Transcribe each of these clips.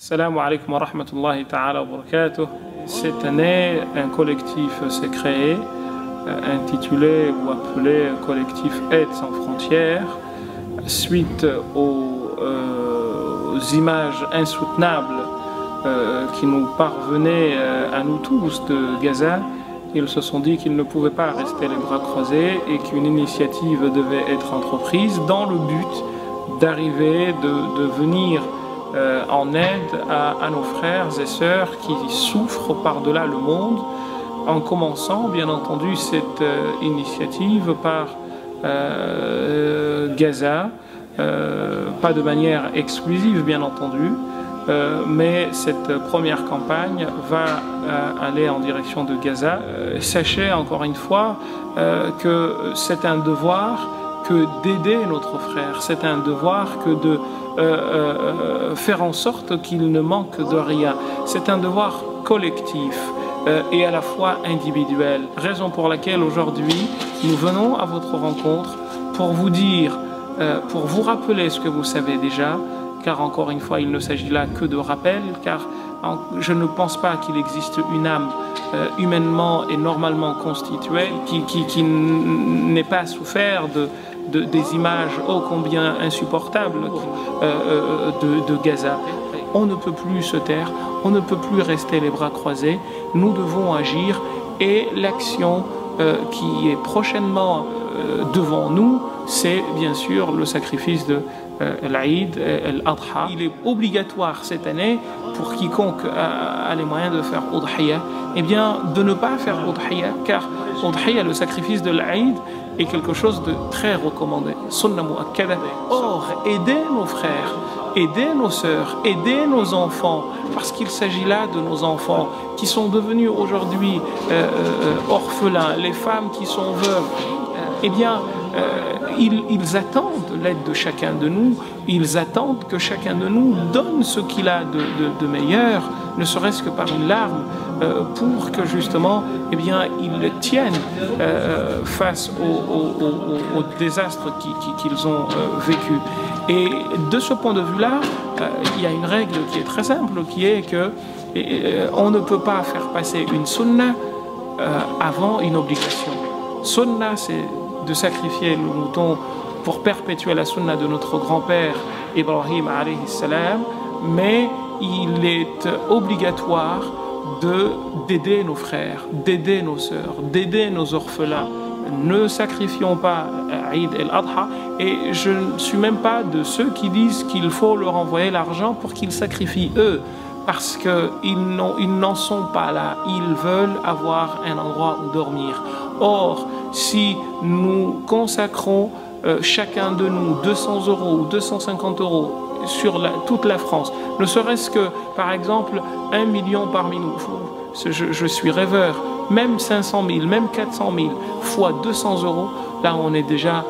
Salam alaikum wa rahmatullahi ta'ala wa barakatuh. Cette année, un collectif s'est créé, intitulé ou appelé Collectif Aide sans frontières, suite aux images insoutenables qui nous parvenaient à nous tous de Gaza. Ils se sont dit qu'ils ne pouvaient pas rester les bras croisés et qu'une initiative devait être entreprise dans le but d'arriver, de venir en aide à nos frères et sœurs qui souffrent par-delà le monde, en commençant bien entendu cette initiative par Gaza, pas de manière exclusive bien entendu, mais cette première campagne va aller en direction de Gaza. Sachez encore une fois que c'est un devoir que d'aider notre frère, c'est un devoir que de faire en sorte qu'il ne manque de rien. C'est un devoir collectif et à la fois individuel. Raison pour laquelle aujourd'hui nous venons à votre rencontre pour vous dire, pour vous rappeler ce que vous savez déjà, car encore une fois il ne s'agit là que de rappel, car je ne pense pas qu'il existe une âme humainement et normalement constituée qui n'ait pas souffert des images ô combien insupportables de Gaza. On ne peut plus se taire, on ne peut plus rester les bras croisés, nous devons agir et l'action qui est prochainement devant nous, c'est bien sûr le sacrifice de l'Aïd, l'Adha. Il est obligatoire cette année pour quiconque a les moyens de faire Udhiya, eh bien de ne pas faire Udhiya, car Udhiya, le sacrifice de l'Aïd, est quelque chose de très recommandé. Sunna mu'akkada. Or, aider nos frères, aider nos sœurs, aider nos enfants, parce qu'il s'agit là de nos enfants qui sont devenus aujourd'hui orphelins, les femmes qui sont veuves, eh bien, ils attendent l'aide de chacun de nous, ils attendent que chacun de nous donne ce qu'il a de meilleur, ne serait-ce que par une larme, pour que justement, eh bien, ils tiennent face au désastre qu'ils ont vécu. Et de ce point de vue-là, il y a une règle qui est très simple, qui est que on ne peut pas faire passer une sunna avant une obligation. Sunna, c'est de sacrifier le mouton pour perpétuer la sunna de notre grand-père Ibrahim alayhi salam, mais il est obligatoire d'aider nos frères, d'aider nos sœurs, d'aider nos orphelins. Ne sacrifions pas Eid el-Adha, et je ne suis même pas de ceux qui disent qu'il faut leur envoyer l'argent pour qu'ils sacrifient eux, parce qu'ils n'en sont pas là, ils veulent avoir un endroit où dormir. Or, si nous consacrons chacun de nous 200 € ou 250 € sur toute la France, ne serait-ce que, par exemple, 1 million parmi nous, je suis rêveur, même 500 000, même 400 000, fois 200 €, là on est déjà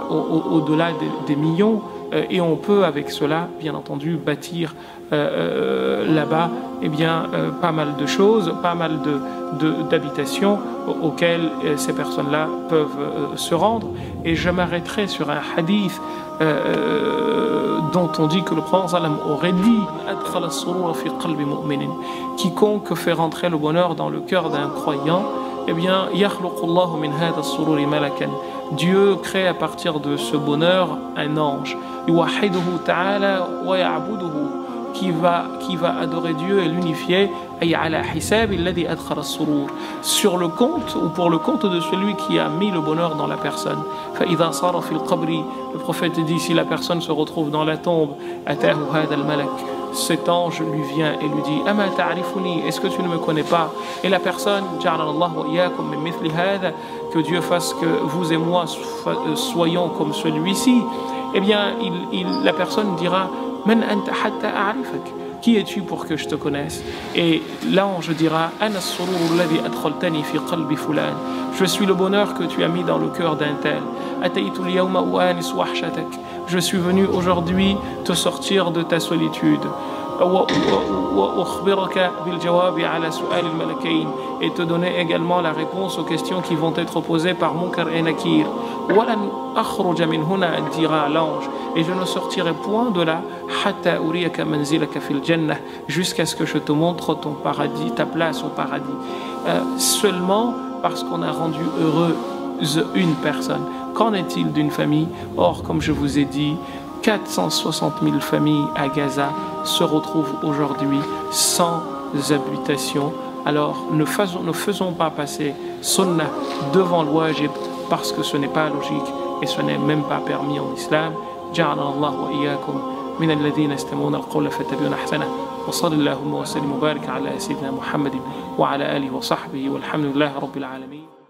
au-delà des millions, et on peut avec cela, bien entendu, bâtir là-bas eh bien, pas mal de choses, pas mal d'habitations auxquelles ces personnes-là peuvent se rendre. Et je m'arrêterai sur un hadith dont on dit que le prophète sallam aurait dit « Quiconque fait rentrer le bonheur dans le cœur d'un croyant, eh bien, Dieu crée à partir de ce bonheur un ange qui va adorer Dieu et l'unifier sur le compte ou pour le compte de celui qui a mis le bonheur dans la personne. Le prophète dit, si la personne se retrouve dans la tombe, cet ange lui vient et lui dit Ama ta'rifuni, est-ce que tu ne me connais pas? Et la personne, que Dieu fasse que vous et moi soyons comme celui-ci, eh bien la personne dira Man anta hatta a'rifak, qui es-tu pour que je te connaisse? Et l'ange dira Ana as-surur alladhi adkhaltani fi qalbi fulan, je suis le bonheur que tu as mis dans le cœur d'un tel. Ataytu al-yawma u'anis wahshatak, je suis venu aujourd'hui te sortir de ta solitude. Et te donner également la réponse aux questions qui vont être posées par Munkar et Nakir. Dira l'ange, et je ne sortirai point de là hatta uriyaka manzilaka fil jannah, jusqu'à ce que je te montre ton paradis, ta place au paradis. Seulement parce qu'on a rendu heureuse une personne. Qu'en est-il d'une famille? Or, comme je vous ai dit, 460 000 familles à Gaza se retrouvent aujourd'hui sans habitation. Alors ne faisons pas passer sunnah devant le wajib, parce que ce n'est pas logique et ce n'est même pas permis en islam. Ja'alana Allah wa iyyakum min alladhina yastami'una al-qawla fattabi'una ahsana. Wa sallallahu wa sallim wa barik ala sayyidina Muhammadin wa ala alihi wa sahbihi walhamdulillahi rabbil alamin.